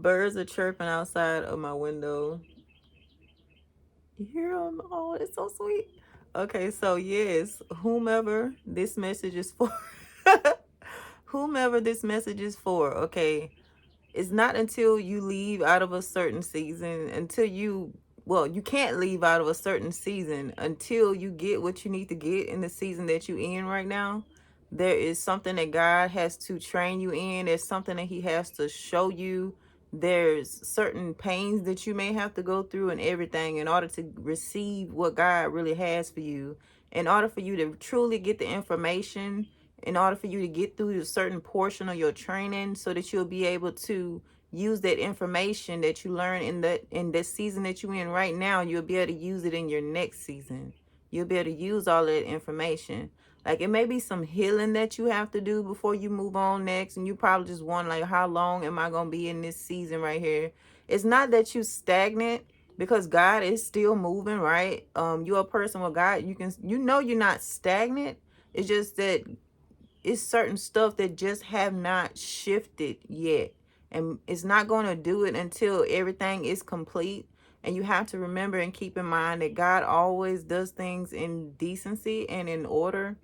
Birds are chirping outside of my window. You hear them? Oh, it's so sweet. Okay, so yes, whomever this message is for, whomever this message is for, okay, it's not until you leave out of a certain season, until you, well, you can't leave out of a certain season until you get what you need to get in the season that you in right now. There is something that God has to train you in. There's something that he has to show you. There's certain pains that you may have to go through and everything in order to receive what God really has for you. In order for you to truly get the information, in order for you to get through a certain portion of your training so that you'll be able to use that information that you learn in this season that you're in right now, you'll be able to use it in your next season. You'll be able to use all that information. Like, it may be some healing that you have to do before you move on next, and you probably just wonder, like, how long am I going to be in this season right here? It's not that you stagnant, because God is still moving, right? You're a person with God. You're not stagnant. It's just that it's certain stuff that just have not shifted yet, and it's not going to do it until everything is complete. And you have to remember and keep in mind that God always does things in decency and in order,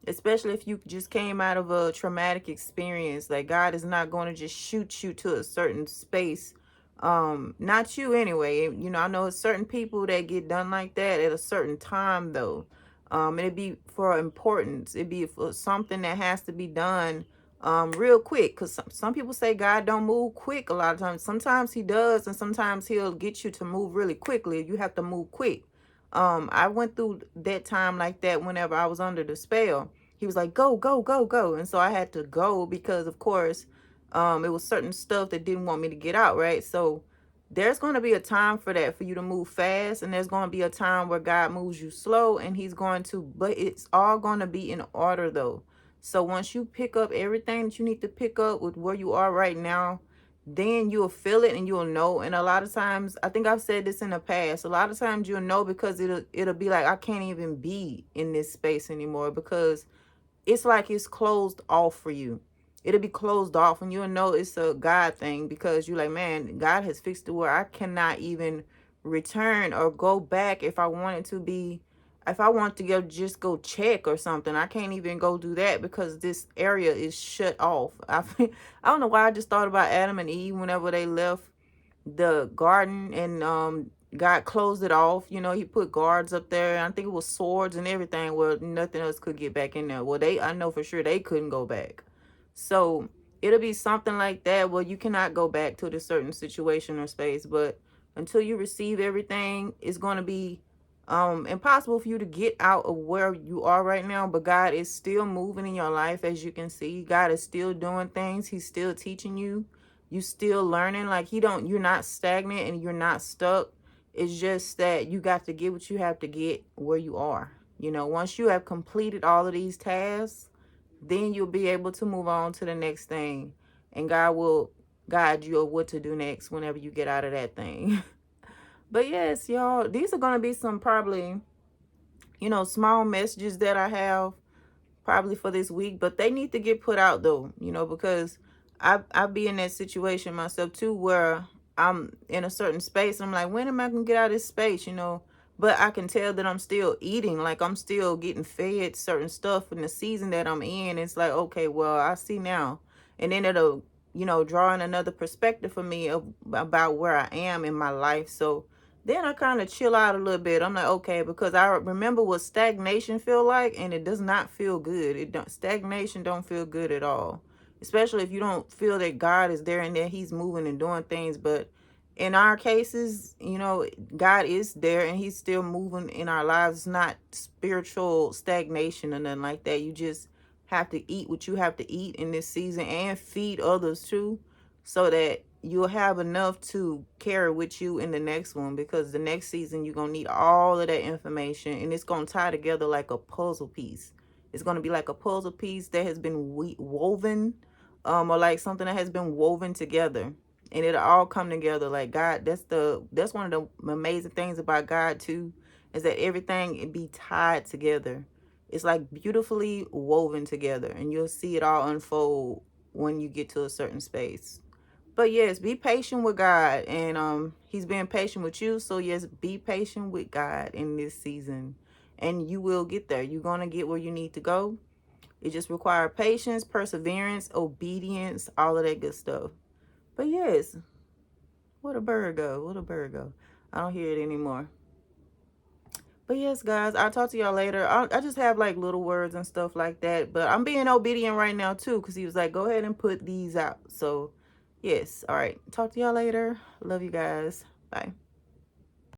especially if you just came out of a traumatic experience. Like, God is not going to just shoot you to a certain space. Not you anyway. I know certain people that get done like that at a certain time though. It'd be for importance. It'd be for something that has to be done real quick. Because some people say God don't move quick a lot of times. Sometimes he does, and sometimes he'll get you to move really quickly. You have to move quick. I went through that time like that whenever I was under the spell. He was like, go, go, go, go. And so I had to go because, of course, it was certain stuff that didn't want me to get out, right? So there's going to be a time for that, for you to move fast, and there's going to be a time where God moves you slow, and he's going to, but it's all going to be in order though. So once you pick up everything that you need to pick up with where you are right now, then you'll feel it and you'll know. And a lot of times, I think I've said this in the past, a lot of times you'll know because it'll be like, I can't even be in this space anymore, because it's like it's closed off for you. It'll be closed off, and you'll know it's a God thing, because you're like, man, God has fixed it where I cannot even return or go back if I wanted to be. If I want to go, just go check or something, I can't even go do that because this area is shut off. I don't know why I just thought about Adam and Eve whenever they left the garden, and God closed it off. He put guards up there. I think it was swords and everything where nothing else could get back in there. Well, I know for sure they couldn't go back. So it'll be something like that. Well, you cannot go back to the certain situation or space, but until you receive everything, it's going to be impossible for you to get out of where you are right now. But God is still moving in your life. As you can see, God is still doing things. He's still teaching you. You still learning. Like, you're not stagnant and you're not stuck. It's just that you got to get what you have to get where you are. Once you have completed all of these tasks, then you'll be able to move on to the next thing, and God will guide you of what to do next whenever you get out of that thing. But yes, y'all, these are going to be some probably, small messages that I have probably for this week, but they need to get put out though, because I be in that situation myself too, where I'm in a certain space. I'm like, when am I gonna get out of this space, but I can tell that I'm still eating, like I'm still getting fed certain stuff in the season that I'm in. It's like, okay, well, I see now. And then it'll, draw in another perspective for me about where I am in my life. So then I kind of chill out a little bit. I'm like, okay, because I remember what stagnation feel like, and it does not feel good. Stagnation don't feel good at all, especially if you don't feel that God is there and that he's moving and doing things. But in our cases, God is there and he's still moving in our lives. It's not spiritual stagnation or nothing like that. You just have to eat what you have to eat in this season and feed others too, so that you'll have enough to carry with you in the next one, because the next season you're going to need all of that information, and it's going to tie together like a puzzle piece. It's going to be like a puzzle piece that has been woven, or like something that has been woven together, and it'll all come together. Like, God, that's one of the amazing things about God too, is that everything it be tied together. It's like beautifully woven together, and you'll see it all unfold when you get to a certain space. But yes, be patient with God, and he's being patient with you. So yes, be patient with God in this season, and you will get there. You're going to get where you need to go. It just requires patience, perseverance, obedience, all of that good stuff. But yes, where'd a bird go? Where'd a bird go? I don't hear it anymore. But yes, guys, I'll talk to y'all later. I just have like little words and stuff like that. But I'm being obedient right now too, because he was like, go ahead and put these out. So yes, all right. Talk to y'all later. Love you guys. Bye.